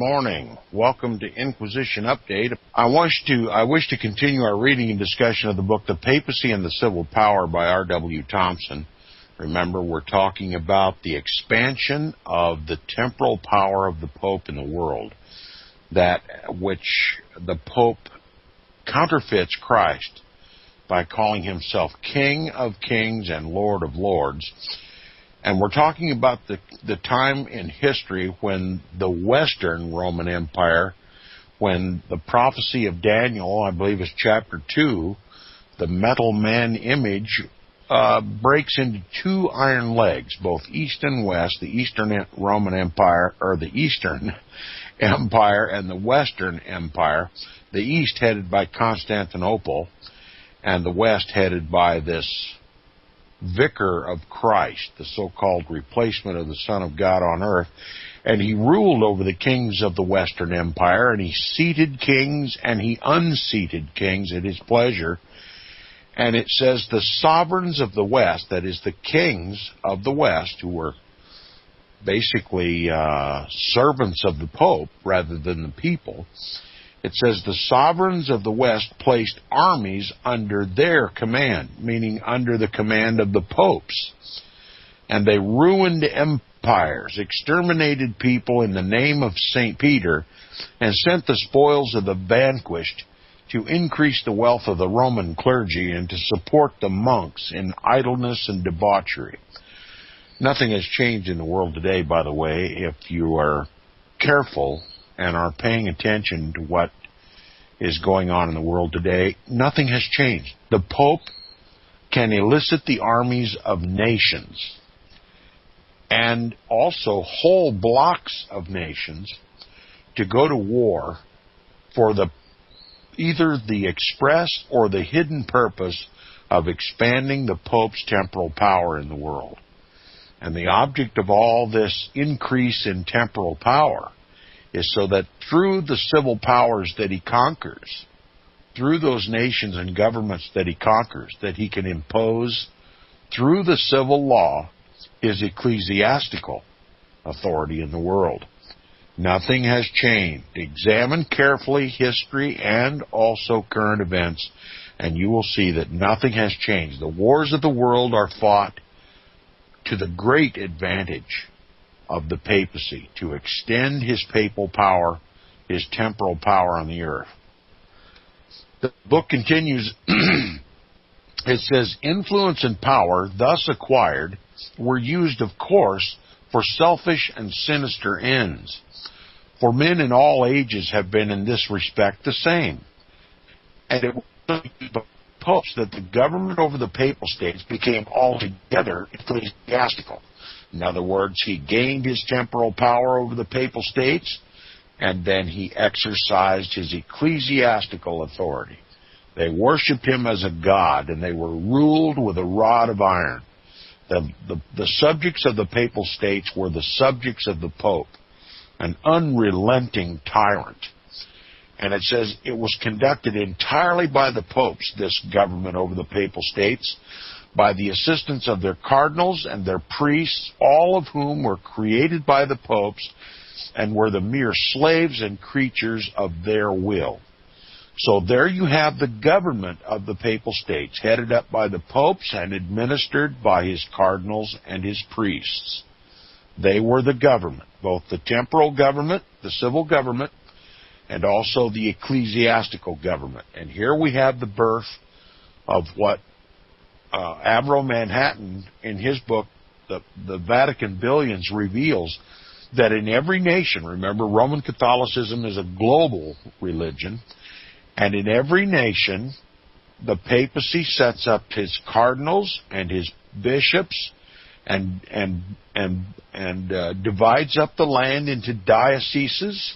morning. Welcome to Inquisition Update. I wish to continue our reading and discussion of the book The Papacy and the Civil Power by R.W. Thompson. Remember, we're talking about the expansion of the temporal power of the Pope in the world, that which the Pope counterfeits Christ by calling himself King of Kings and Lord of Lords. And we're talking about the time in history when the Western Roman Empire, when the prophecy of Daniel, I believe is chapter 2, the metal man image, breaks into two iron legs, both east and west, the Eastern Roman Empire, or the Eastern Empire, and the Western Empire, the East headed by Constantinople, and the West headed by this Vicar of Christ, the so-called replacement of the Son of God on earth. And he ruled over the kings of the Western Empire, and he seated kings and he unseated kings at his pleasure. And it says the sovereigns of the West, that is the kings of the West, who were basically servants of the Pope rather than the people, it says the sovereigns of the West placed armies under their command, meaning under the command of the popes. And they ruined empires, exterminated people in the name of St. Peter, and sent the spoils of the vanquished to increase the wealth of the Roman clergy and to support the monks in idleness and debauchery. Nothing has changed in the world today, by the way, if you are careful and are paying attention to what is going on in the world today. Nothing has changed. The Pope can elicit the armies of nations and also whole blocks of nations to go to war for either the express or the hidden purpose of expanding the Pope's temporal power in the world. And the object of all this increase in temporal power is so that through the civil powers that he conquers, through those nations and governments that he conquers, that he can impose through the civil law his ecclesiastical authority in the world. Nothing has changed. Examine carefully history and also current events, and you will see that nothing has changed. The wars of the world are fought to the great advantage of the papacy, to extend his papal power, his temporal power on the earth. The book continues, it says, influence and power thus acquired were used, of course, for selfish and sinister ends. For men in all ages have been in this respect the same. And it was by popes that the government over the papal states became altogether ecclesiastical. In other words, he gained his temporal power over the papal states, and then he exercised his ecclesiastical authority. They worshipped him as a god, and they were ruled with a rod of iron. The subjects of the papal states were the subjects of the Pope, an unrelenting tyrant. And it says it was conducted entirely by the popes, this government over the papal states, by the assistance of their cardinals and their priests, all of whom were created by the popes and were the mere slaves and creatures of their will. So there you have the government of the papal states, headed up by the popes and administered by his cardinals and his priests. They were the government, both the temporal government, the civil government, and also the ecclesiastical government. And here we have the birth of what Avro Manhattan, in his book, the Vatican Billions, reveals that in every nation, remember, Roman Catholicism is a global religion, and in every nation, the papacy sets up his cardinals and his bishops and divides up the land into dioceses,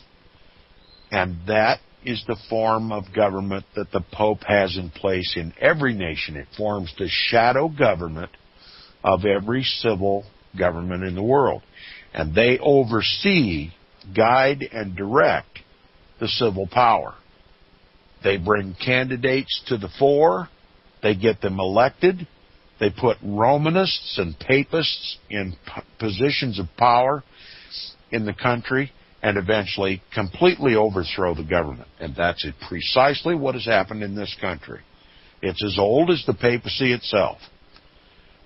and that is the form of government that the Pope has in place in every nation. It forms the shadow government of every civil government in the world. And they oversee, guide, and direct the civil power. They bring candidates to the fore. They get them elected. They put Romanists and Papists in positions of power in the country. and eventually completely overthrow the government. And that's precisely what has happened in this country. It's as old as the papacy itself.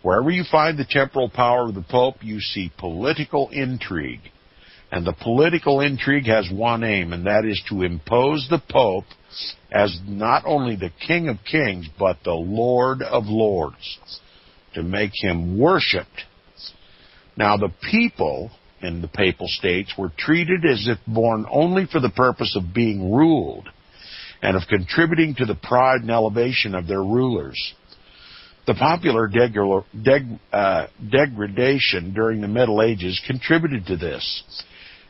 Wherever you find the temporal power of the Pope, you see political intrigue. And the political intrigue has one aim, and that is to impose the Pope as not only the King of Kings, but the Lord of Lords, to make him worshipped. Now, the people in the Papal States were treated as if born only for the purpose of being ruled and of contributing to the pride and elevation of their rulers. The popular degradation during the Middle Ages contributed to this.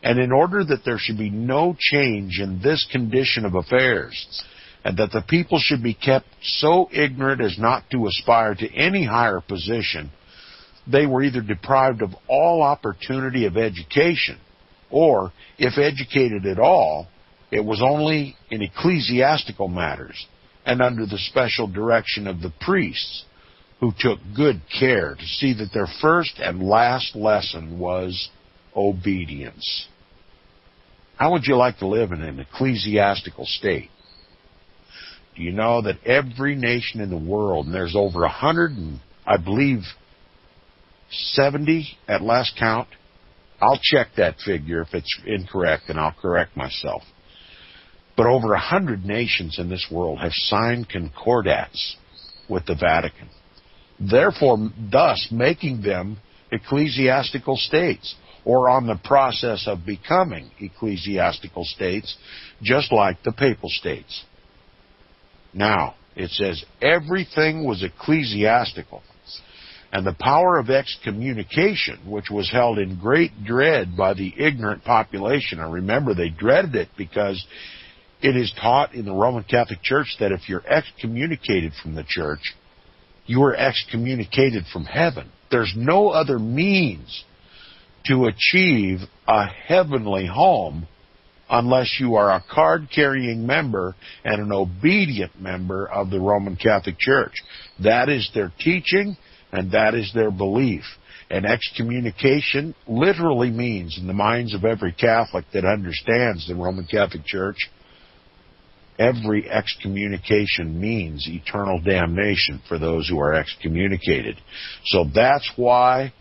And in order that there should be no change in this condition of affairs, and that the people should be kept so ignorant as not to aspire to any higher position, they were either deprived of all opportunity of education, or, if educated at all, it was only in ecclesiastical matters, and under the special direction of the priests, who took good care to see that their first and last lesson was obedience. How would you like to live in an ecclesiastical state? Do you know that every nation in the world, and there's over 100, and I believe 70 at last count, I'll check that figure if it's incorrect, and I'll correct myself. But over 100 nations in this world have signed concordats with the Vatican, therefore, thus making them ecclesiastical states, or on the process of becoming ecclesiastical states, just like the Papal States. Now, it says everything was ecclesiastical, and the power of excommunication, which was held in great dread by the ignorant population. And remember, they dreaded it because it is taught in the Roman Catholic Church that if you're excommunicated from the church, you are excommunicated from heaven. There's no other means to achieve a heavenly home unless you are a card-carrying member and an obedient member of the Roman Catholic Church. That is their teaching, and that is their belief. And excommunication literally means, in the minds of every Catholic that understands the Roman Catholic Church, every excommunication means eternal damnation for those who are excommunicated. So that's why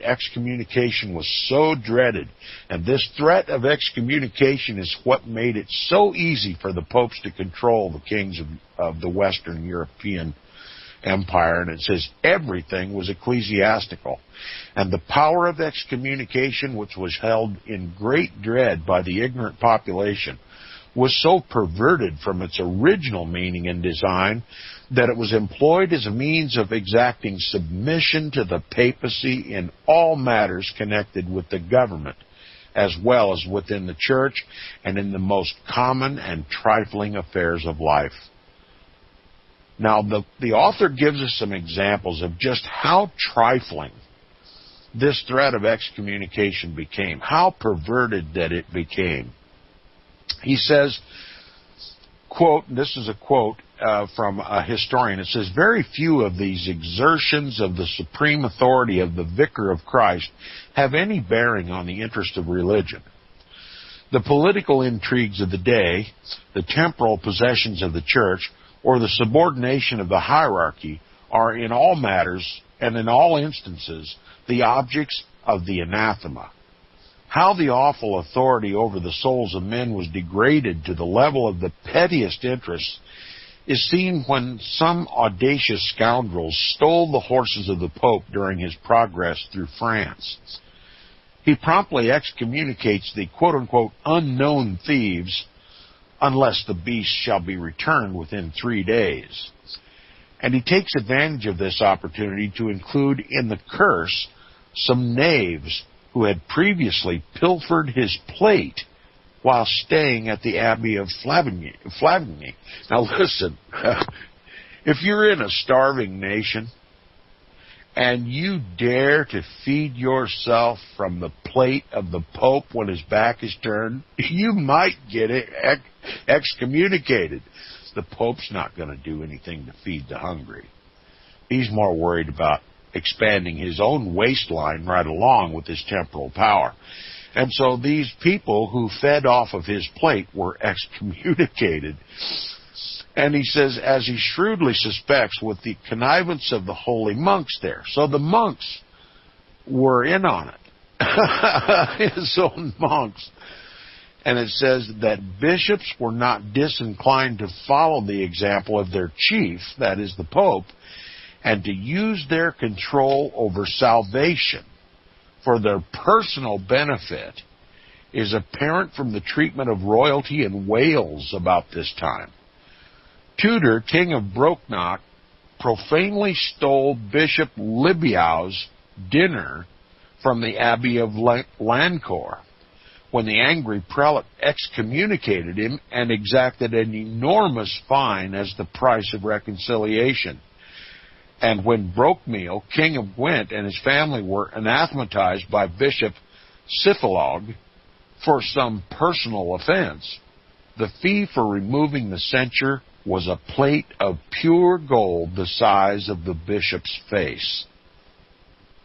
excommunication was so dreaded. And this threat of excommunication is what made it so easy for the popes to control the kings of the Western European Empire. And it says everything was ecclesiastical. And the power of excommunication, which was held in great dread by the ignorant population, was so perverted from its original meaning and design that it was employed as a means of exacting submission to the papacy in all matters connected with the government, as well as within the church and in the most common and trifling affairs of life. Now, the author gives us some examples of just how trifling this threat of excommunication became, how perverted that it became. He says, quote, this is a quote from a historian. It says, very few of these exertions of the supreme authority of the Vicar of Christ have any bearing on the interest of religion. The political intrigues of the day, the temporal possessions of the church, or the subordination of the hierarchy are in all matters and in all instances the objects of the anathema. How the awful authority over the souls of men was degraded to the level of the pettiest interests is seen when some audacious scoundrels stole the horses of the Pope during his progress through France. He promptly excommunicates the quote-unquote unknown thieves unless the beast shall be returned within 3 days. And he takes advantage of this opportunity to include in the curse some knaves who had previously pilfered his plate while staying at the Abbey of Flavigny. Now listen, if you're in a starving nation and you dare to feed yourself from the plate of the Pope when his back is turned, you might get excommunicated. The Pope's not going to do anything to feed the hungry. He's more worried about expanding his own waistline right along with his temporal power. And so these people who fed off of his plate were excommunicated. And he says, as he shrewdly suspects, with the connivance of the holy monks there. So the monks were in on it. His own monks. And it says that bishops were not disinclined to follow the example of their chief, that is the Pope, and to use their control over salvation for their personal benefit is apparent from the treatment of royalty in Wales about this time. Tudor, King of Brocknock, profanely stole Bishop Libiau's dinner from the Abbey of Lancourt, when the angry prelate excommunicated him and exacted an enormous fine as the price of reconciliation. And when Brockmeal, king of Gwent, and his family were anathematized by Bishop Syphilog for some personal offense, the fee for removing the censure was a plate of pure gold the size of the bishop's face.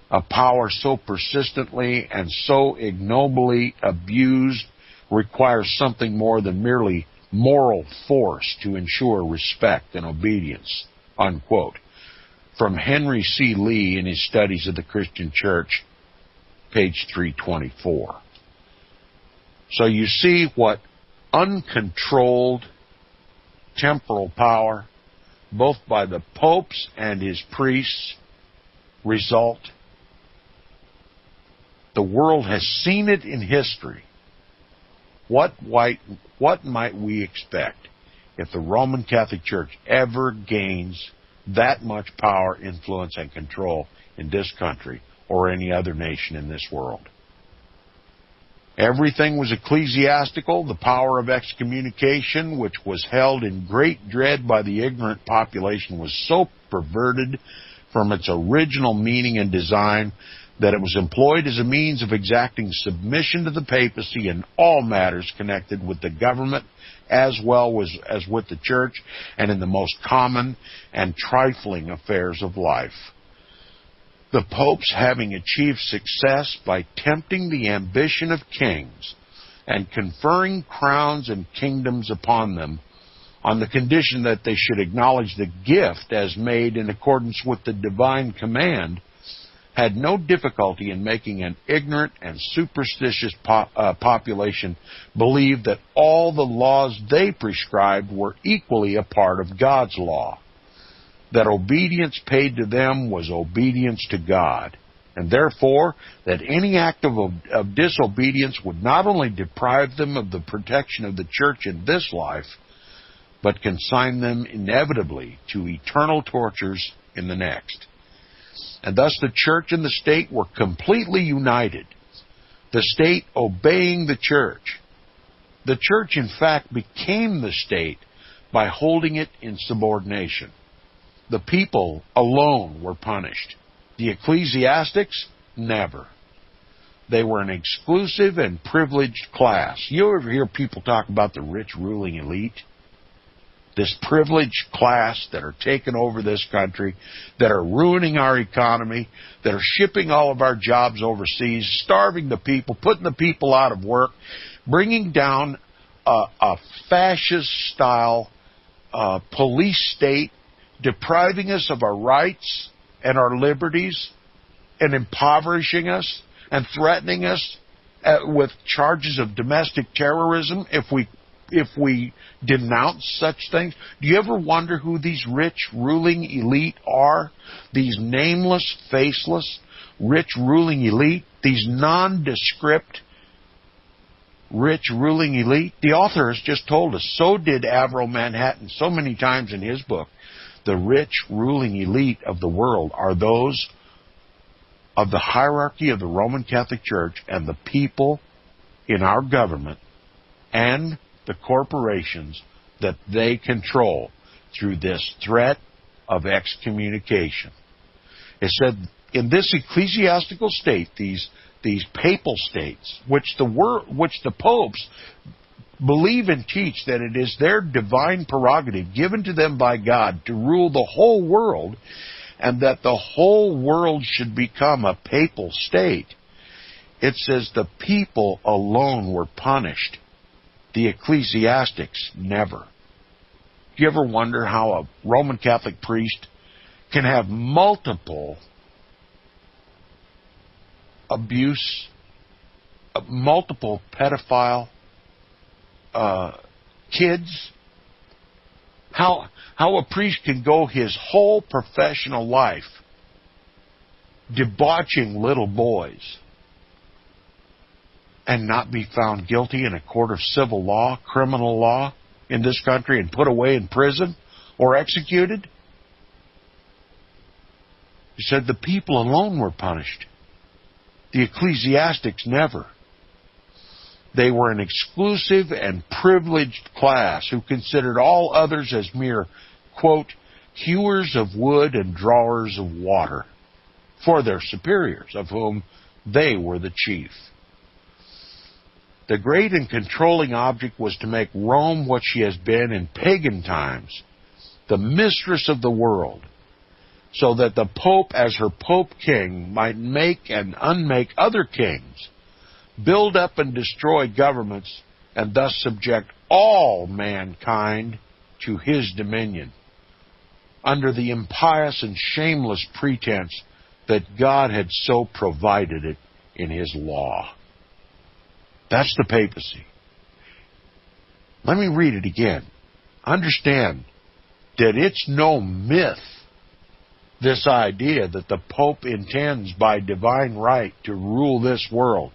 A power so persistently and so ignobly abused requires something more than merely moral force to ensure respect and obedience, unquote. From Henry C. Lee in his Studies of the Christian Church, page 324. So you see what uncontrolled temporal power, both by the popes and his priests, result. The world has seen it in history. What might we expect if the Roman Catholic Church ever gains that much power, influence, and control in this country or any other nation in this world? Everything was ecclesiastical. The power of excommunication, which was held in great dread by the ignorant population, was so perverted from its original meaning and design that it was employed as a means of exacting submission to the papacy in all matters connected with the government as well as with the church, and in the most common and trifling affairs of life. The popes, having achieved success by tempting the ambition of kings and conferring crowns and kingdoms upon them on the condition that they should acknowledge the gift as made in accordance with the divine command, had no difficulty in making an ignorant and superstitious population believe that all the laws they prescribed were equally a part of God's law, that obedience paid to them was obedience to God, and therefore that any act of disobedience would not only deprive them of the protection of the church in this life, but consign them inevitably to eternal tortures in the next. And thus the church and the state were completely united, the state obeying the church. The church, in fact, became the state by holding it in subordination. The people alone were punished. The ecclesiastics, never. They were an exclusive and privileged class. You ever hear people talk about the rich ruling elite? This privileged class that are taking over this country, that are ruining our economy, that are shipping all of our jobs overseas, starving the people, putting the people out of work, bringing down a fascist-style police state, depriving us of our rights and our liberties, and impoverishing us, and threatening us with charges of domestic terrorism if we denounce such things. Do you ever wonder who these rich ruling elite are? These nameless, faceless, rich ruling elite? These nondescript, rich ruling elite? The author has just told us, so did Avro Manhattan so many times in his book. The rich ruling elite of the world are those of the hierarchy of the Roman Catholic Church and the people in our government and the corporations that they control through this threat of excommunication. It said, in this ecclesiastical state, these papal states, which the popes believe and teach that it is their divine prerogative given to them by God to rule the whole world, and that the whole world should become a papal state. It says the people alone were punished. The ecclesiastics never. Do you ever wonder how a Roman Catholic priest can have multiple abuse, multiple pedophile kids? How a priest can go his whole professional life debauching little boys and not be found guilty in a court of civil law, criminal law in this country, and put away in prison or executed? He said the people alone were punished. The ecclesiastics never. They were an exclusive and privileged class who considered all others as mere, quote, hewers of wood and drawers of water for their superiors, of whom they were the chief. The great and controlling object was to make Rome what she has been in pagan times, the mistress of the world, so that the Pope, as her Pope King, might make and unmake other kings, build up and destroy governments, and thus subject all mankind to his dominion, under the impious and shameless pretense that God had so provided it in his law. That's the papacy. Let me read it again. Understand that it's no myth, this idea that the Pope intends by divine right to rule this world.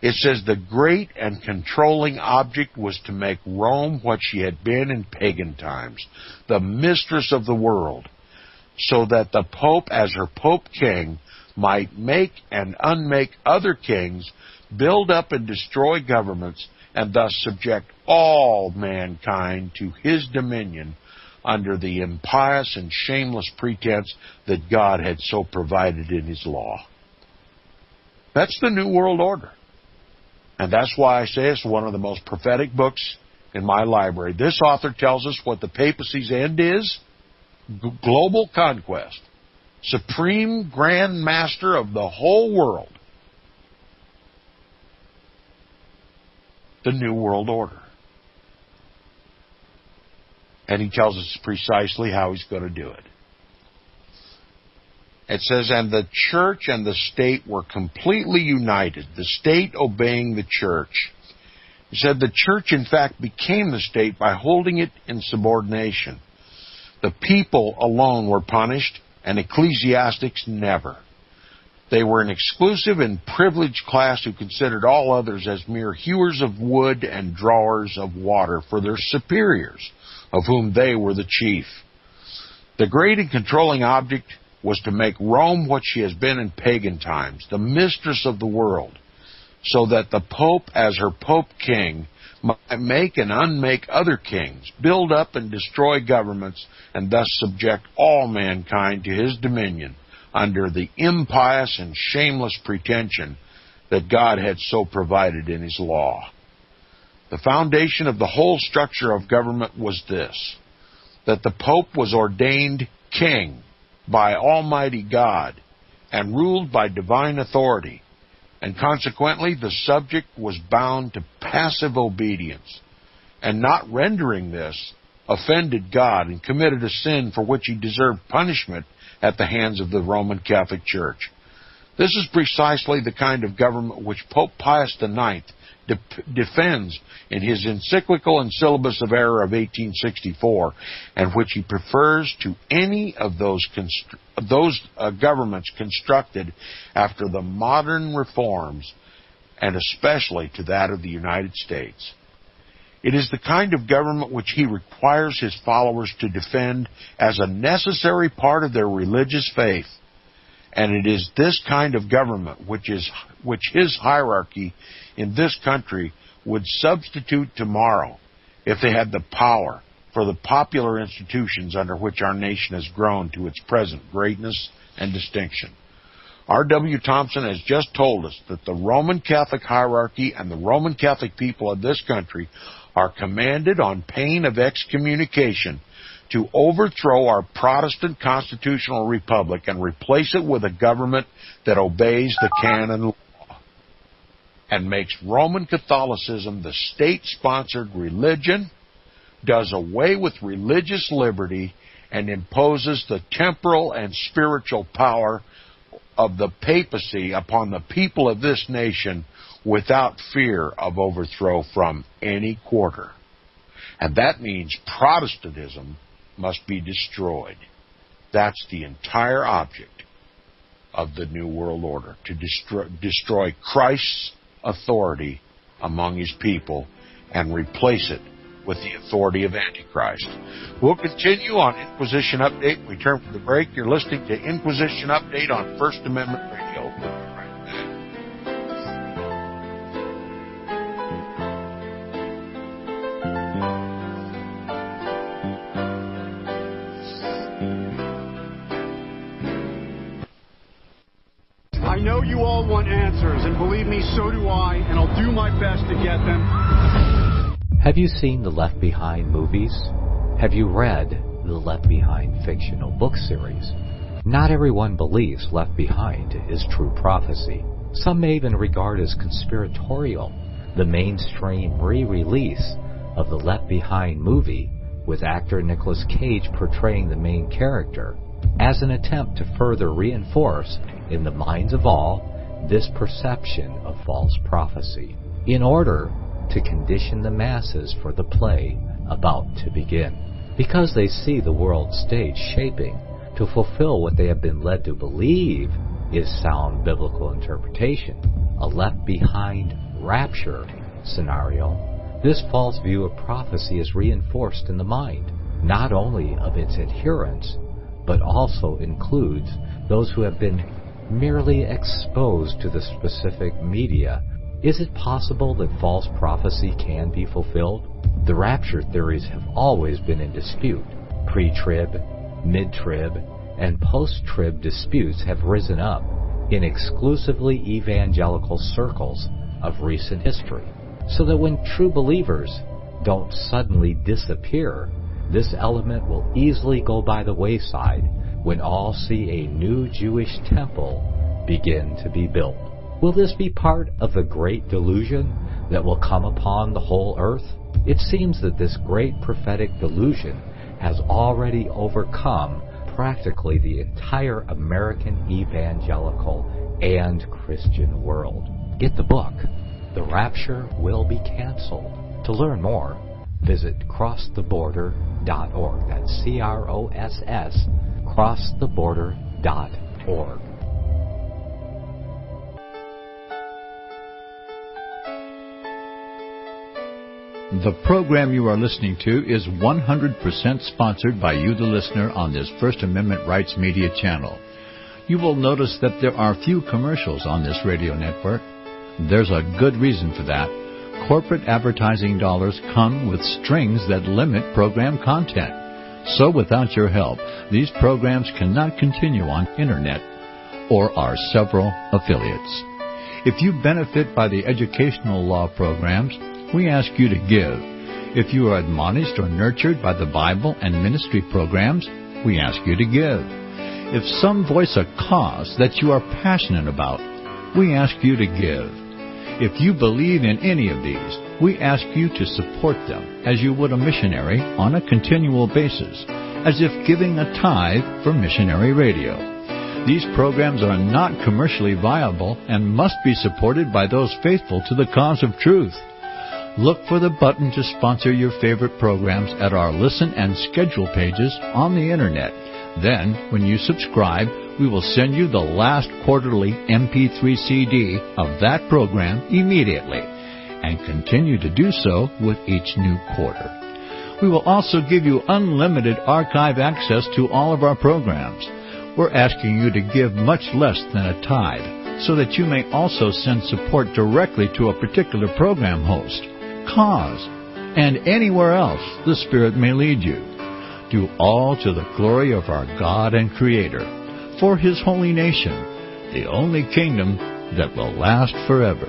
It says the great and controlling object was to make Rome what she had been in pagan times, the mistress of the world, so that the Pope, as her Pope King, might make and unmake other kings, build up and destroy governments, and thus subject all mankind to his dominion under the impious and shameless pretense that God had so provided in his law. That's the New World Order. And that's why I say it's one of the most prophetic books in my library. This author tells us what the papacy's end is: global conquest, supreme grand master of the whole world. The New World Order. And he tells us precisely how he's going to do it. It says, and the church and the state were completely united, the state obeying the church. He said the church, in fact, became the state by holding it in subordination. The people alone were punished, and ecclesiastics never. They were an exclusive and privileged class who considered all others as mere hewers of wood and drawers of water for their superiors, of whom they were the chief. The great and controlling object was to make Rome what she has been in pagan times, the mistress of the world, so that the Pope, as her Pope King, might make and unmake other kings, build up and destroy governments, and thus subject all mankind to his dominion, under the impious and shameless pretension that God had so provided in his law. The foundation of the whole structure of government was this: that the Pope was ordained king by Almighty God and ruled by divine authority, and consequently the subject was bound to passive obedience, and not rendering this offended God and committed a sin for which he deserved punishment at the hands of the Roman Catholic Church. This is precisely the kind of government which Pope Pius IX defends in his encyclical and syllabus of error of 1864, and which he prefers to any of those governments constructed after the modern reforms, and especially to that of the United States. It is the kind of government which he requires his followers to defend as a necessary part of their religious faith. And it is this kind of government which his hierarchy in this country would substitute tomorrow if they had the power for the popular institutions under which our nation has grown to its present greatness and distinction. R.W. Thompson has just told us that the Roman Catholic hierarchy and the Roman Catholic people of this country are commanded on pain of excommunication to overthrow our Protestant constitutional republic and replace it with a government that obeys the canon law. and makes Roman Catholicism the state-sponsored religion, does away with religious liberty, and imposes the temporal and spiritual power of the papacy upon the people of this nation without fear of overthrow from any quarter. And that means Protestantism must be destroyed. That's the entire object of the New World Order, to destroy Christ's authority among his people and replace it with the authority of Antichrist. We'll continue on Inquisition Update. We turn from the break. You're listening to Inquisition Update on First Amendment Radio. We'll be right back. I know you all want answers, and believe me, so do I, and I'll do my best to get them. Have you seen the Left Behind movies? Have you read the Left Behind fictional book series? Not everyone believes Left Behind is true prophecy. Some may even regard as conspiratorial the mainstream re-release of the Left Behind movie with actor Nicolas Cage portraying the main character as an attempt to further reinforce in the minds of all this perception of false prophecy in order to condition the masses for the play about to begin. Because they see the world stage shaping to fulfill what they have been led to believe is sound biblical interpretation, a left behind rapture scenario, this false view of prophecy is reinforced in the mind, not only of its adherents, but also includes those who have been merely exposed to the specific media. Is it possible that false prophecy can be fulfilled? The rapture theories have always been in dispute. Pre-trib, mid-trib, and post-trib disputes have risen up in exclusively evangelical circles of recent history, so that when true believers don't suddenly disappear, this element will easily go by the wayside when all see a new Jewish temple begin to be built. Will this be part of the great delusion that will come upon the whole earth? It seems that this great prophetic delusion has already overcome practically the entire American evangelical and Christian world. Get the book, The Rapture Will Be Canceled. To learn more, visit crosstheborder.org. That's CROSS, crosstheborder.org. The program you are listening to is 100% sponsored by you, the listener, on this First Amendment Rights Media channel. You will notice that there are few commercials on this radio network. There's a good reason for that. Corporate advertising dollars come with strings that limit program content. So without your help, these programs cannot continue on Internet or our several affiliates. If you benefit by the educational law programs, we ask you to give. If you are admonished or nurtured by the Bible and ministry programs, we ask you to give. If some voice a cause that you are passionate about, we ask you to give. If you believe in any of these, we ask you to support them as you would a missionary on a continual basis, as if giving a tithe for missionary radio. These programs are not commercially viable and must be supported by those faithful to the cause of truth. Look for the button to sponsor your favorite programs at our listen and schedule pages on the Internet. Then, when you subscribe, we will send you the last quarterly MP3 CD of that program immediately, and continue to do so with each new quarter. We will also give you unlimited archive access to all of our programs. We're asking you to give much less than a tithe, so that you may also send support directly to a particular program host, cause, and anywhere else the Spirit may lead you. Do all to the glory of our God and Creator, for His holy nation, the only kingdom that will last forever.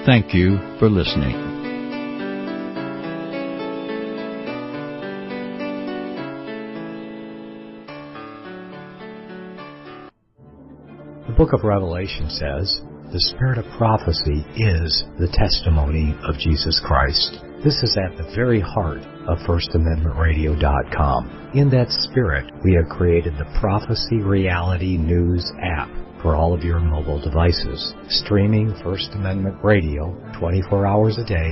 Thank you for listening. The book of Revelation says, the spirit of prophecy is the testimony of Jesus Christ. This is at the very heart of FirstAmendmentRadio.com. In that spirit, we have created the Prophecy Reality News app for all of your mobile devices, streaming First Amendment Radio 24 hours a day,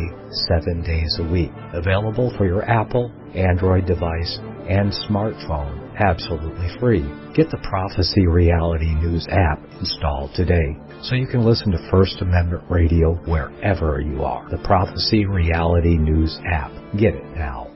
7 days a week. Available for your Apple, Android device, and smartphone, absolutely free. Get the Prophecy Reality News app installed today so you can listen to First Amendment Radio wherever you are. The Prophecy Reality News app. Get it now.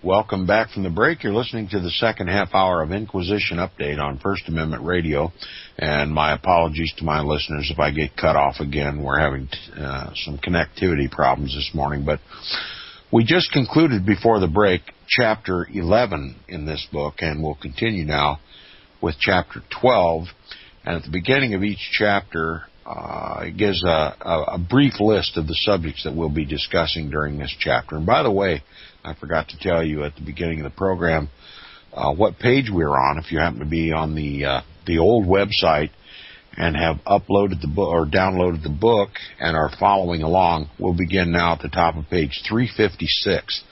Welcome back from the break. You're listening to the second half hour of Inquisition Update on First Amendment Radio. And my apologies to my listeners if I get cut off again. We're having some connectivity problems this morning. But we just concluded before the break Chapter 11 in this book, and we'll continue now with Chapter 12. And at the beginning of each chapter, it gives a brief list of the subjects that we'll be discussing during this chapter. And by the way, I forgot to tell you at the beginning of the program what page we're on. If you happen to be on the old website and have uploaded the book or downloaded the book and are following along, we'll begin now at the top of page 356.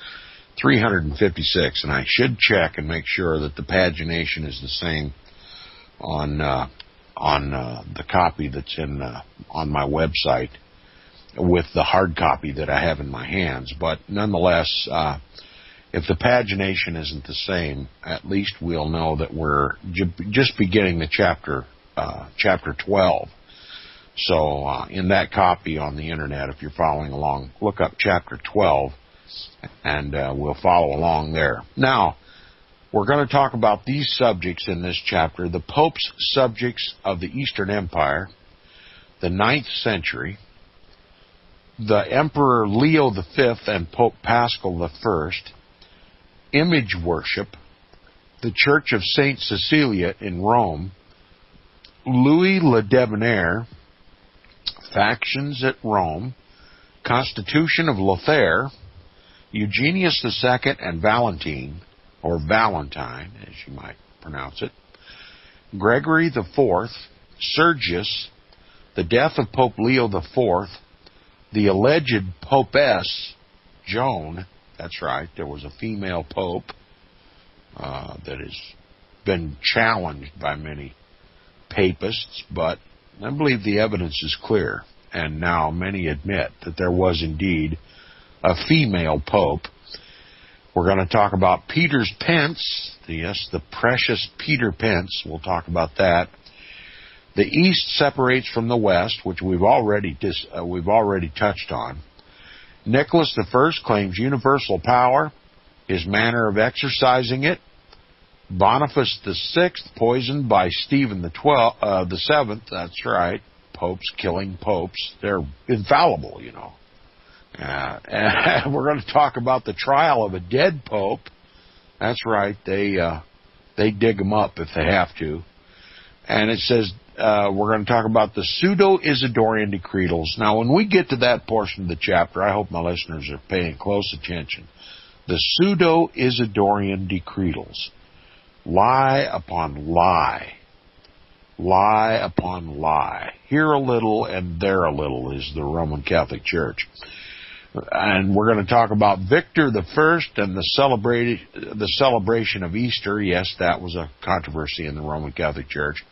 356, and I should check and make sure that the pagination is the same on the copy that's on my website with the hard copy that I have in my hands. But nonetheless, if the pagination isn't the same, at least we'll know that we're just beginning the chapter 12. So in that copy on the internet, if you're following along, look up chapter 12, and we'll follow along there. Now, we're going to talk about these subjects in this chapter: the Pope's subjects of the Eastern Empire, the 9th century, the Emperor Leo V and Pope Paschal I, image worship, the Church of St. Cecilia in Rome, Louis le Debonair, factions at Rome, Constitution of Lothair, Eugenius II and Valentine, or Valentine, as you might pronounce it, Gregory IV, Sergius, the death of Pope Leo IV, the alleged Popess, Joan. That's right, there was a female pope that has been challenged by many papists, but I believe the evidence is clear, and now many admit that there was indeed a female pope. We're going to talk about Peter's Pence, the precious Peter Pence. We'll talk about that. The East separates from the West, which we've already touched on. Nicholas I claims universal power, his manner of exercising it. Boniface VI poisoned by Stephen the VII. That's right, popes killing popes. They're infallible, you know. And we're going to talk about the trial of a dead pope. That's right, they dig them up if they have to. And it says we're going to talk about the pseudo-Isidorian decretals. Now, when we get to that portion of the chapter, I hope my listeners are paying close attention. The pseudo-Isidorian decretals. Lie upon lie. Lie upon lie. Here a little and there a little is the Roman Catholic Church. And we're going to talk about Victor I and the celebration of Easter. Yes, that was a controversy in the Roman Catholic Church.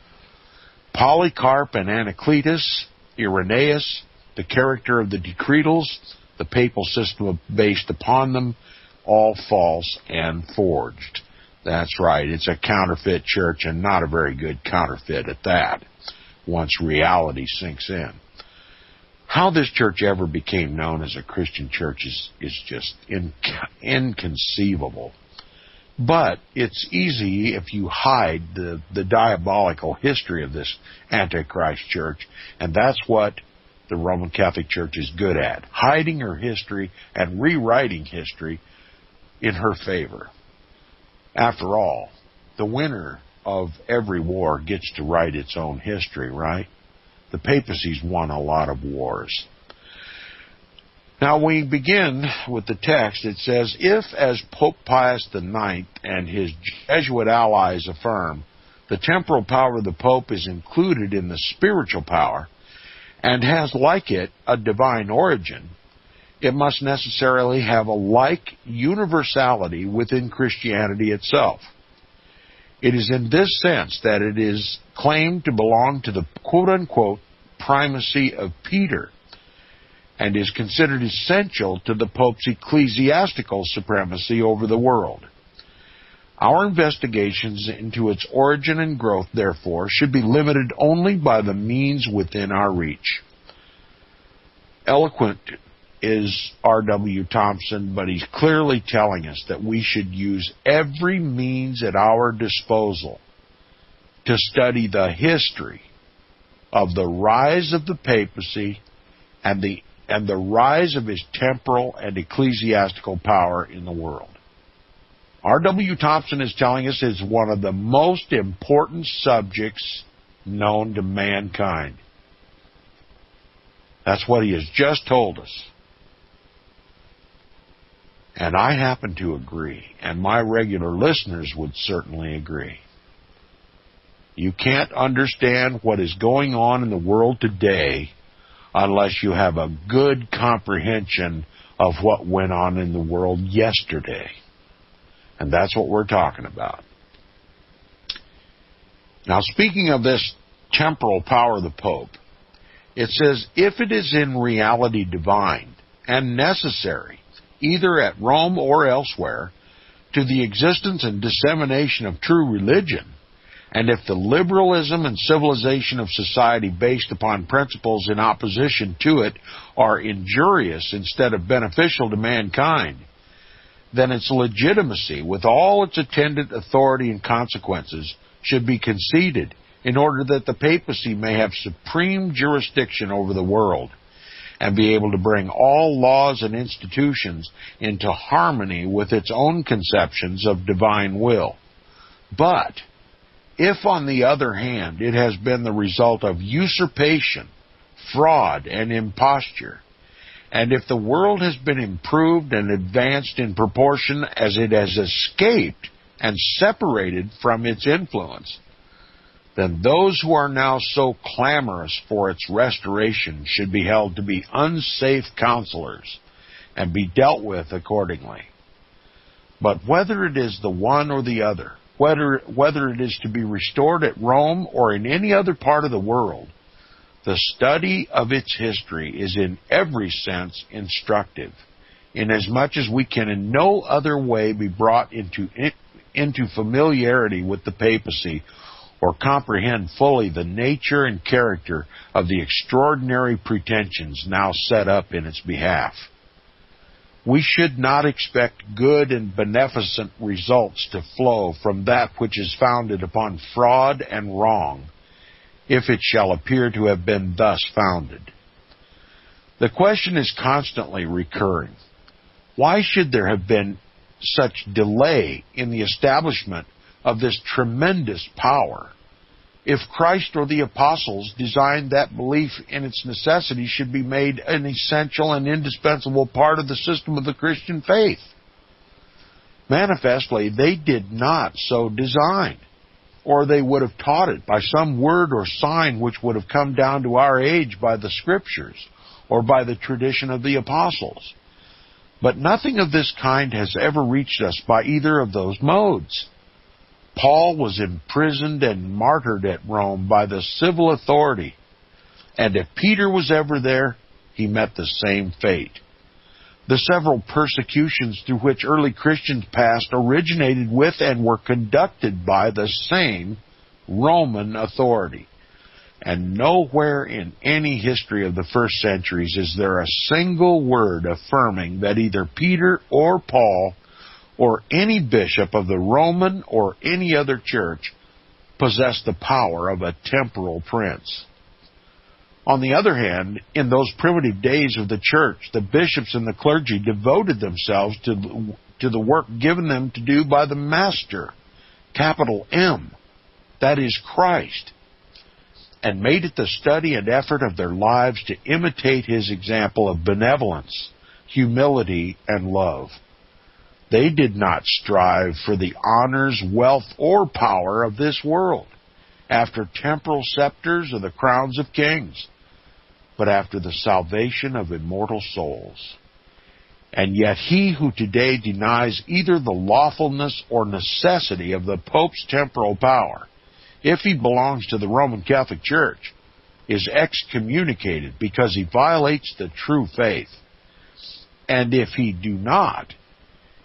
Polycarp and Anacletus, Irenaeus, the character of the decretals, the papal system based upon them, all false and forged. That's right, it's a counterfeit church, and not a very good counterfeit at that, once reality sinks in. How this church ever became known as a Christian church is just inconceivable. But it's easy if you hide the diabolical history of this Antichrist church, and that's what the Roman Catholic Church is good at, hiding her history and rewriting history in her favor. After all, the winner of every war gets to write its own history, right? The papacy's won a lot of wars. Now we begin with the text. It says, if, as Pope Pius IX and his Jesuit allies affirm, the temporal power of the Pope is included in the spiritual power and has, like it, a divine origin, it must necessarily have a like universality within Christianity itself. It is in this sense that it is claimed to belong to the quote-unquote primacy of Peter, and is considered essential to the Pope's ecclesiastical supremacy over the world. Our investigations into its origin and growth, therefore, should be limited only by the means within our reach. Eloquent is R.W. Thompson, but he's clearly telling us that we should use every means at our disposal to study the history of the rise of the papacy and the rise of his temporal and ecclesiastical power in the world. R.W. Thompson is telling us it's one of the most important subjects known to mankind. That's what he has just told us. And I happen to agree, and my regular listeners would certainly agree. You can't understand what is going on in the world today unless you have a good comprehension of what went on in the world yesterday. And that's what we're talking about. Now, speaking of this temporal power of the Pope, it says, if it is in reality divine and necessary, either at Rome or elsewhere, to the existence and dissemination of true religion, and if the liberalism and civilization of society based upon principles in opposition to it are injurious instead of beneficial to mankind, then its legitimacy, with all its attendant authority and consequences, should be conceded in order that the papacy may have supreme jurisdiction over the world and be able to bring all laws and institutions into harmony with its own conceptions of divine will. But if, on the other hand, it has been the result of usurpation, fraud, and imposture, and if the world has been improved and advanced in proportion as it has escaped and separated from its influence, then those who are now so clamorous for its restoration should be held to be unsafe counselors and be dealt with accordingly. But whether it is the one or the other, whether it is to be restored at Rome or in any other part of the world, the study of its history is in every sense instructive, inasmuch as we can in no other way be brought into familiarity with the papacy or comprehend fully the nature and character of the extraordinary pretensions now set up in its behalf. We should not expect good and beneficent results to flow from that which is founded upon fraud and wrong, if it shall appear to have been thus founded. The question is constantly recurring. Why should there have been such delay in the establishment of this tremendous power, if Christ or the apostles designed that belief in its necessity should be made an essential and indispensable part of the system of the Christian faith? Manifestly, they did not so design, or they would have taught it by some word or sign which would have come down to our age by the Scriptures or by the tradition of the apostles. But nothing of this kind has ever reached us by either of those modes. Paul was imprisoned and martyred at Rome by the civil authority, and if Peter was ever there, he met the same fate. The several persecutions through which early Christians passed originated with and were conducted by the same Roman authority. And nowhere in any history of the first centuries is there a single word affirming that either Peter or Paul or any bishop of the Roman or any other church possessed the power of a temporal prince. On the other hand, in those primitive days of the church, the bishops and the clergy devoted themselves to the work given them to do by the Master, capital M, that is Christ, and made it the study and effort of their lives to imitate his example of benevolence humility, and love. They did not strive for the honors, wealth, or power of this world, after temporal scepters or the crowns of kings, but after the salvation of immortal souls. And yet he who today denies either the lawfulness or necessity of the Pope's temporal power, if he belongs to the Roman Catholic Church, is excommunicated because he violates the true faith. And if he do not,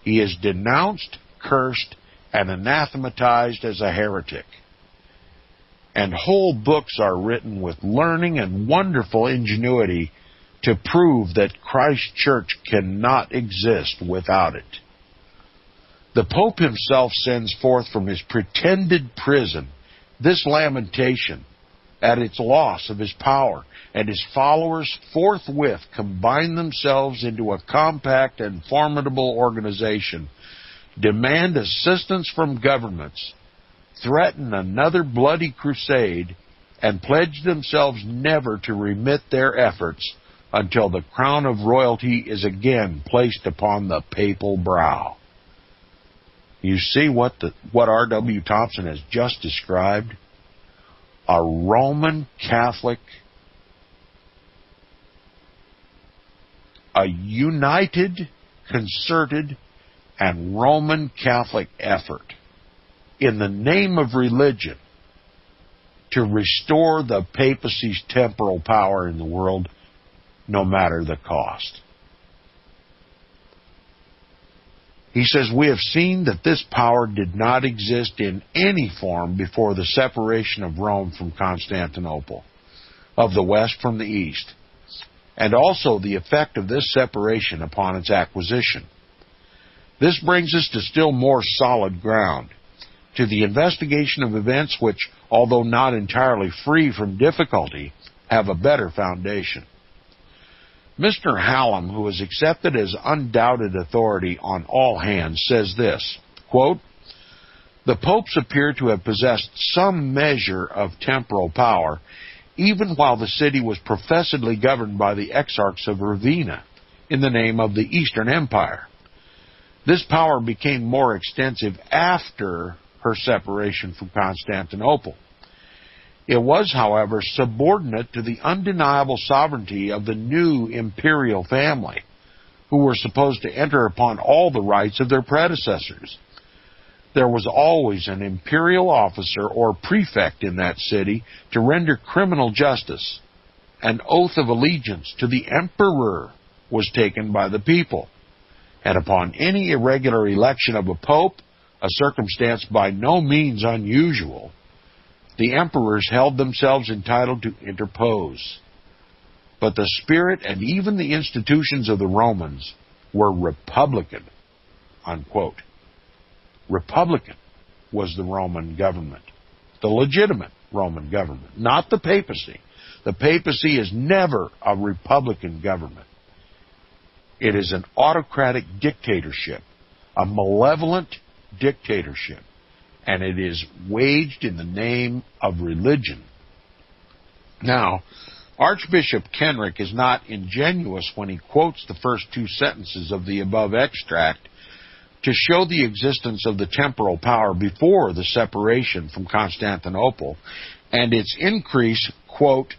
he is denounced, cursed, and anathematized as a heretic. And whole books are written with learning and wonderful ingenuity to prove that Christ's church cannot exist without it. The Pope himself sends forth from his pretended prison this lamentation at its loss of his power, and his followers forthwith combine themselves into a compact and formidable organization, demand assistance from governments, threaten another bloody crusade, and pledge themselves never to remit their efforts until the crown of royalty is again placed upon the papal brow. You see what R.W. Thompson has just described? A Roman Catholic, a united, concerted, and Roman Catholic effort in the name of religion to restore the papacy's temporal power in the world, no matter the cost. He says, we have seen that this power did not exist in any form before the separation of Rome from Constantinople, of the West from the East, and also the effect of this separation upon its acquisition. This brings us to still more solid ground, to the investigation of events which, although not entirely free from difficulty, have a better foundation. Mr. Hallam, who is accepted as undoubted authority on all hands, says this, quote, the popes appear to have possessed some measure of temporal power, even while the city was professedly governed by the exarchs of Ravenna in the name of the Eastern Empire. This power became more extensive after her separation from Constantinople. It was, however, subordinate to the undeniable sovereignty of the new imperial family, who were supposed to enter upon all the rights of their predecessors. There was always an imperial officer or prefect in that city to render criminal justice. An oath of allegiance to the emperor was taken by the people, and upon any irregular election of a pope, a circumstance by no means unusual, the emperors held themselves entitled to interpose. But the spirit and even the institutions of the Romans were republican, unquote. Republican was the Roman government, the legitimate Roman government, not the papacy. The papacy is never a republican government. It is an autocratic dictatorship, a malevolent dictatorship, and it is waged in the name of religion. Now, Archbishop Kenrick is not ingenuous when he quotes the first two sentences of the above extract to show the existence of the temporal power before the separation from Constantinople and its increase, quote,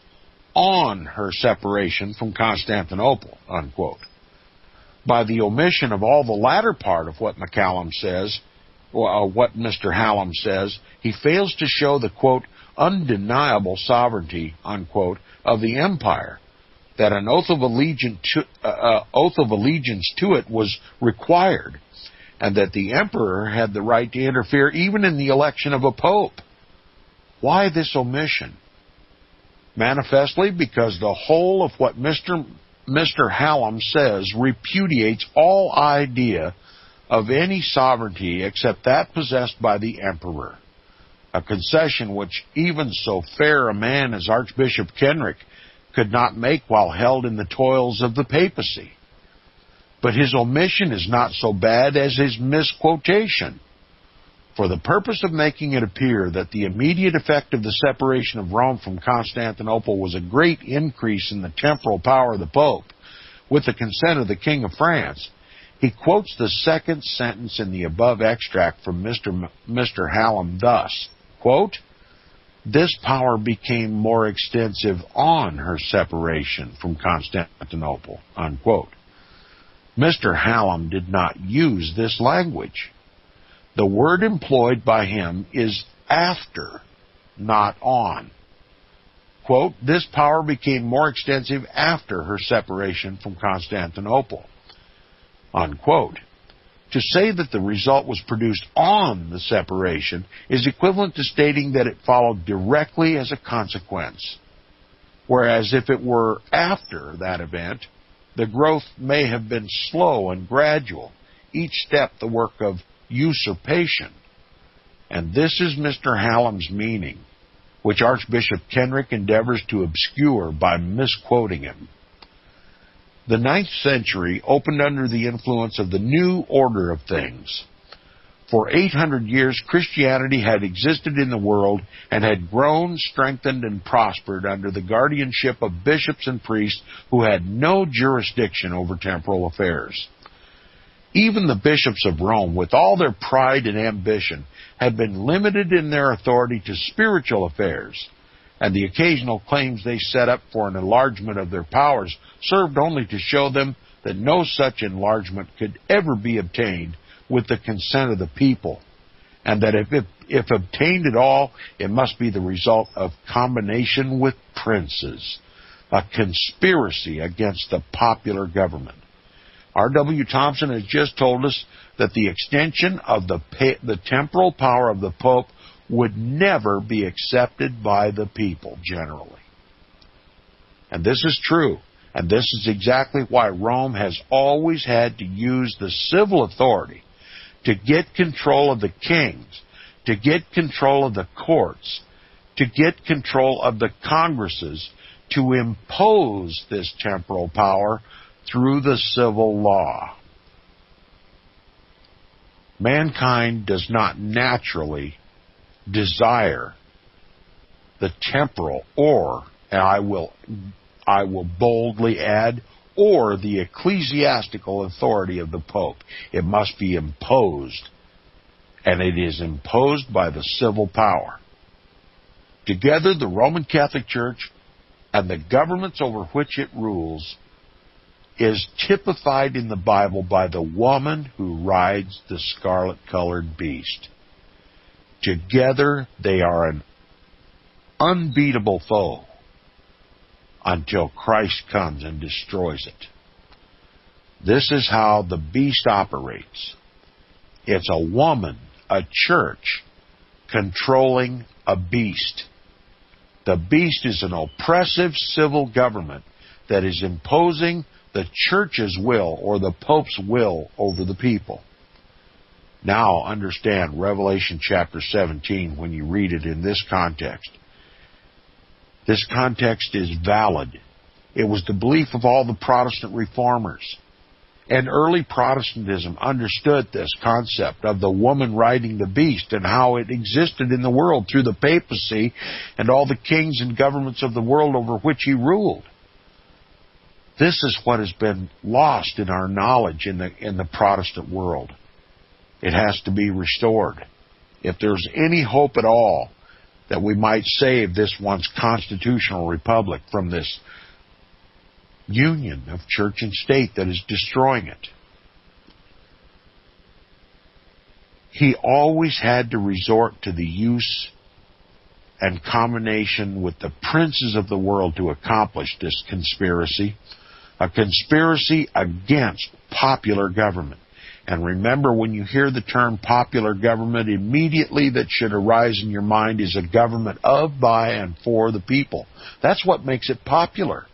on her separation from Constantinople, unquote. By the omission of all the latter part of what McCallum says, what Mr. Hallam says, he fails to show the, quote, undeniable sovereignty, unquote, of the empire, that an oath of allegiance to it was required, and that the emperor had the right to interfere even in the election of a pope. Why this omission? Manifestly because the whole of what Mr. Hallam says repudiates all idea of any sovereignty except that possessed by the emperor, a concession which even so fair a man as Archbishop Kenrick could not make while held in the toils of the papacy. But his omission is not so bad as his misquotation. For the purpose of making it appear that the immediate effect of the separation of Rome from Constantinople was a great increase in the temporal power of the Pope, with the consent of the King of France. He quotes the second sentence in the above extract from Mr. Hallam thus, quote, "This power became more extensive on her separation from Constantinople," unquote. Mr. Hallam did not use this language. The word employed by him is after, not on. Quote, "This power became more extensive after her separation from Constantinople," unquote. To say that the result was produced on the separation is equivalent to stating that it followed directly as a consequence. Whereas if it were after that event, the growth may have been slow and gradual, each step the work of usurpation. And this is Mr. Hallam's meaning, which Archbishop Kenrick endeavors to obscure by misquoting him. The 9th century opened under the influence of the new order of things. For 800 years, Christianity had existed in the world and had grown, strengthened, and prospered under the guardianship of bishops and priests who had no jurisdiction over temporal affairs. Even the bishops of Rome, with all their pride and ambition, had been limited in their authority to spiritual affairs, and the occasional claims they set up for an enlargement of their powers served only to show them that no such enlargement could ever be obtained with the consent of the people, and that if obtained at all, it must be the result of combination with princes, a conspiracy against the popular government. R.W. Thompson has just told us that the extension of the temporal power of the Pope would never be accepted by the people generally. And this is true, and this is exactly why Rome has always had to use the civil authority to get control of the kings, to get control of the courts, to get control of the congresses, to impose this temporal power through the civil law. Mankind does not naturally desire the temporal, or, and I will boldly add, or the ecclesiastical authority of the Pope. It must be imposed, and it is imposed by the civil power. Together, the Roman Catholic Church and the governments over which it rules is typified in the Bible by the woman who rides the scarlet-colored beast. Together, they are an unbeatable foe until Christ comes and destroys it. This is how the beast operates. It's a woman, a church, controlling a beast. The beast is an oppressive civil government that is imposing the church's will or the Pope's will over the people. Now understand Revelation chapter 17 when you read it in this context. This context is valid. It was the belief of all the Protestant reformers. And early Protestantism understood this concept of the woman riding the beast and how it existed in the world through the papacy and all the kings and governments of the world over which he ruled. This is what has been lost in our knowledge in the Protestant world. It has to be restored. If there's any hope at all that we might save this once constitutional republic from this union of church and state that is destroying it. He always had to resort to the use and combination with the princes of the world to accomplish this conspiracy, a conspiracy against popular government. And remember, when you hear the term popular government, immediately that should arise in your mind is a government of, by, and for the people. That's what makes it popular.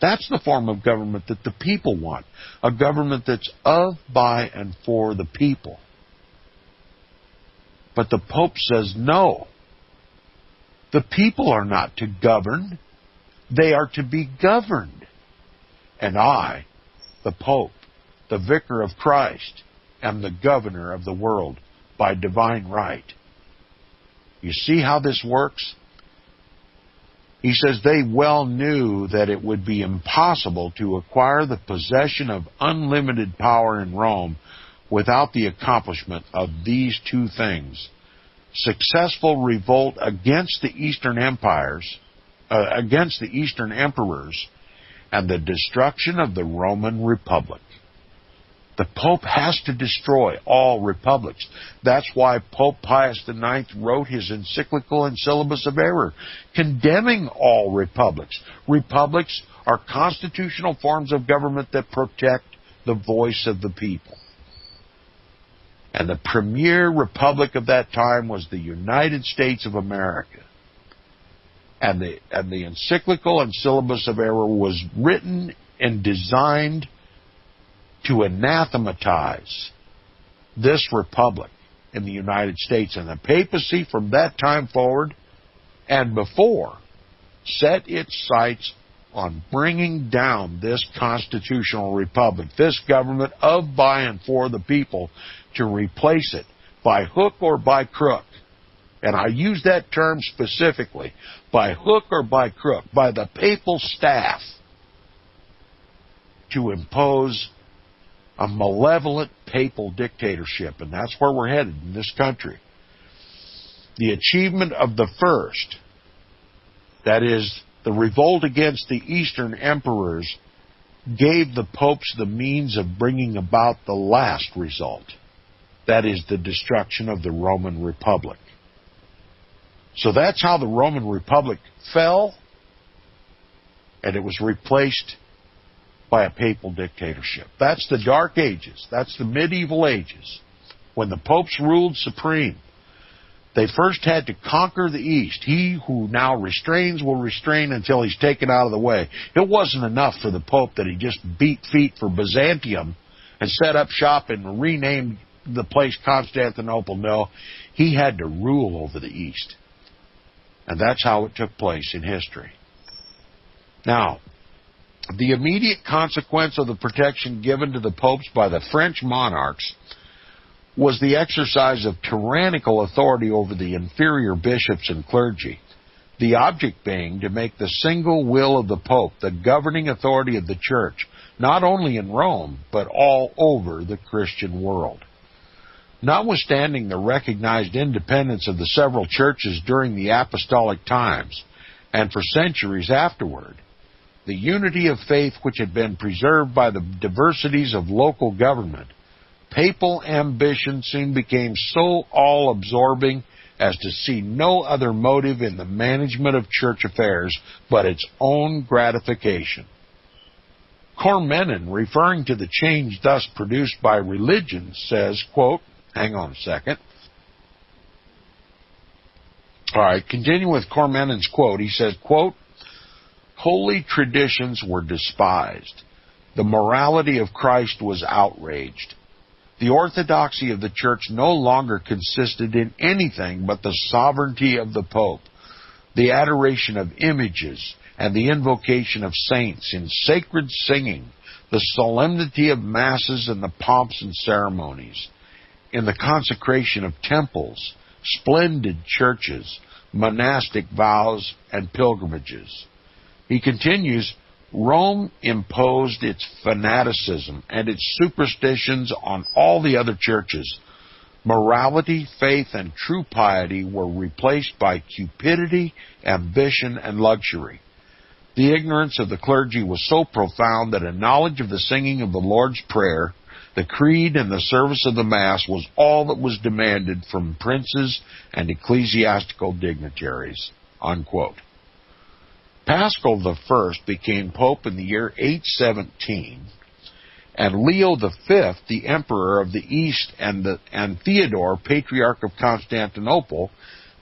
That's the form of government that the people want. A government that's of, by, and for the people. But the Pope says no. The people are not to govern. They are to be governed. And I, the Pope, the Vicar of Christ, am the governor of the world by divine right. You see how this works? He says they well knew that it would be impossible to acquire the possession of unlimited power in Rome without the accomplishment of these two things: successful revolt against the Eastern empires, against the Eastern emperors, and the destruction of the Roman Republic. The Pope has to destroy all republics. That's why Pope Pius IX wrote his encyclical and syllabus of error, condemning all republics. Republics are constitutional forms of government that protect the voice of the people. And the premier republic of that time was the United States of America. And the encyclical and syllabus of error was written and designed to anathematize this republic in the United States. And the papacy from that time forward and before set its sights on bringing down this constitutional republic, this government of, by, and for the people, to replace it by hook or by crook. And I use that term specifically, by hook or by crook, by the papal staff, to impose a malevolent papal dictatorship. And that's where we're headed in this country. The achievement of the first, that is, the revolt against the Eastern emperors, gave the popes the means of bringing about the last result, that is, the destruction of the Roman Republic. So that's how the Roman Republic fell, and it was replaced by a papal dictatorship. That's the Dark Ages. That's the medieval ages, when the popes ruled supreme. They first had to conquer the East. He who now restrains will restrain until he's taken out of the way. It wasn't enough for the Pope that he just beat feet for Byzantium and set up shop and renamed the place Constantinople. No, he had to rule over the East. And that's how it took place in history. Now, the immediate consequence of the protection given to the popes by the French monarchs was the exercise of tyrannical authority over the inferior bishops and clergy, the object being to make the single will of the Pope the governing authority of the Church, not only in Rome, but all over the Christian world. Notwithstanding the recognized independence of the several churches during the apostolic times, and for centuries afterward, the unity of faith which had been preserved by the diversities of local government, papal ambition soon became so all-absorbing as to see no other motive in the management of church affairs but its own gratification. Cormenin, referring to the change thus produced by religion, says, quote, hang on a second. All right, continue with Cormenin's quote. He says, quote, holy traditions were despised. The morality of Christ was outraged. The orthodoxy of the Church no longer consisted in anything but the sovereignty of the Pope, the adoration of images, and the invocation of saints in sacred singing, the solemnity of masses and the pomps and ceremonies, in the consecration of temples, splendid churches, monastic vows, and pilgrimages. He continues, Rome imposed its fanaticism and its superstitions on all the other churches. Morality, faith, and true piety were replaced by cupidity, ambition, and luxury. The ignorance of the clergy was so profound that a knowledge of the singing of the Lord's Prayer, the Creed, and the service of the Mass was all that was demanded from princes and ecclesiastical dignitaries. Unquote. Paschal I became Pope in the year 817, and Leo V, the Emperor of the East, and Theodore, Patriarch of Constantinople,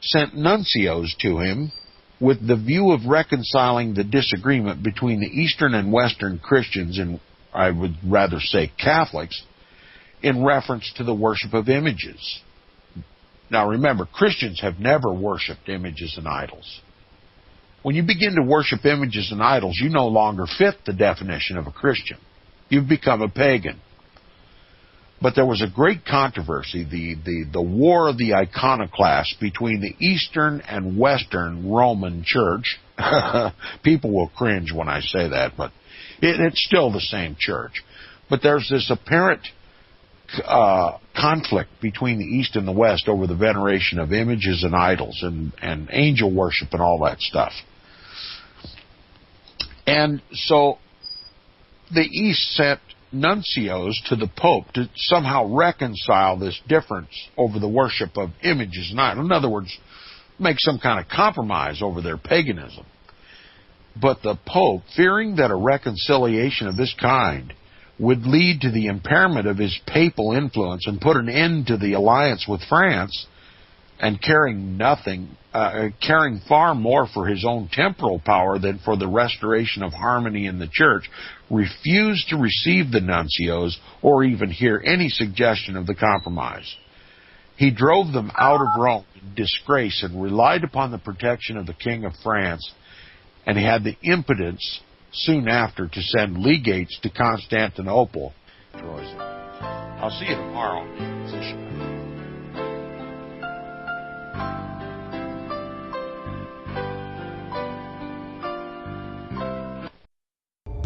sent nuncios to him with the view of reconciling the disagreement between the Eastern and Western Christians, and I would rather say Catholics, in reference to the worship of images. Now remember, Christians have never worshipped images and idols. When you begin to worship images and idols, you no longer fit the definition of a Christian. You've become a pagan. But there was a great controversy, the war of the iconoclasts between the Eastern and Western Roman Church. People will cringe when I say that, but it's still the same church. But there's this apparent conflict between the East and the West over the veneration of images and idols and angel worship and all that stuff. And so the East sent nuncios to the Pope to somehow reconcile this difference over the worship of images and idols. In other words, make some kind of compromise over their paganism. But the Pope, fearing that a reconciliation of this kind would lead to the impairment of his papal influence and put an end to the alliance with France, and caring far more for his own temporal power than for the restoration of harmony in the Church, refused to receive the nuncios or even hear any suggestion of the compromise. He drove them out of Rome in disgrace and relied upon the protection of the King of France, and he had the impudence soon after to send legates to Constantinople. I'll see you tomorrow.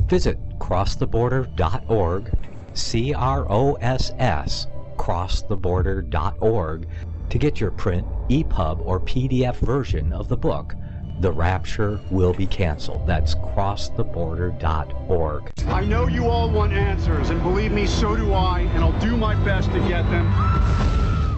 Visit crosstheborder.org, CROSS, crosstheborder.org, to get your print, EPUB, or PDF version of the book, The Rapture Will Be Canceled. That's crosstheborder.org. I know you all want answers, and believe me, so do I, and I'll do my best to get them.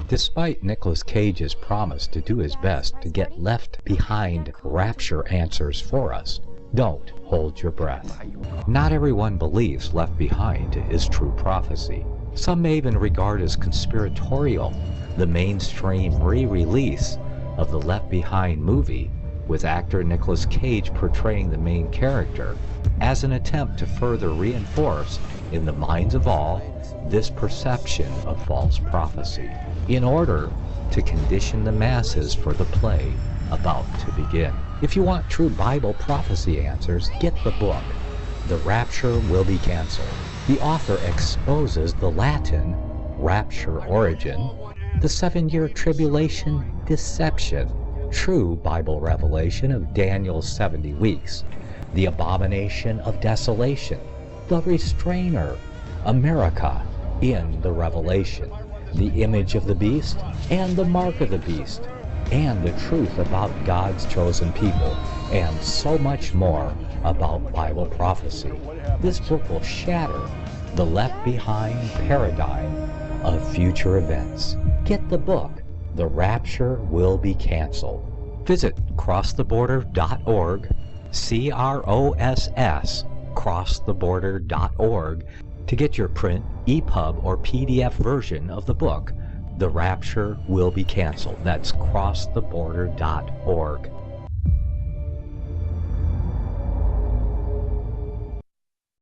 Despite Nicolas Cage's promise to do his best to get left behind rapture answers for us, don't hold your breath. Not everyone believes Left Behind is true prophecy. Some may even regard as conspiratorial the mainstream re-release of the Left Behind movie with actor Nicolas Cage portraying the main character as an attempt to further reinforce in the minds of all this perception of false prophecy in order to condition the masses for the play about to begin. If you want true Bible prophecy answers, get the book, The Rapture Will Be Canceled. The author exposes the Latin rapture origin, the 7-year tribulation deception, true Bible revelation of Daniel's 70 weeks, the abomination of desolation, the restrainer, America in the Revelation, the image of the beast and the mark of the beast, and the truth about God's chosen people, and so much more about Bible prophecy. This book will shatter the Left Behind paradigm of future events. Get the book, The Rapture Will Be Canceled. Visit crosstheborder.org, CROSS, crosstheborder.org, to get your print, EPUB, or PDF version of the book, The Rapture Will Be Canceled. That's crosstheborder.org.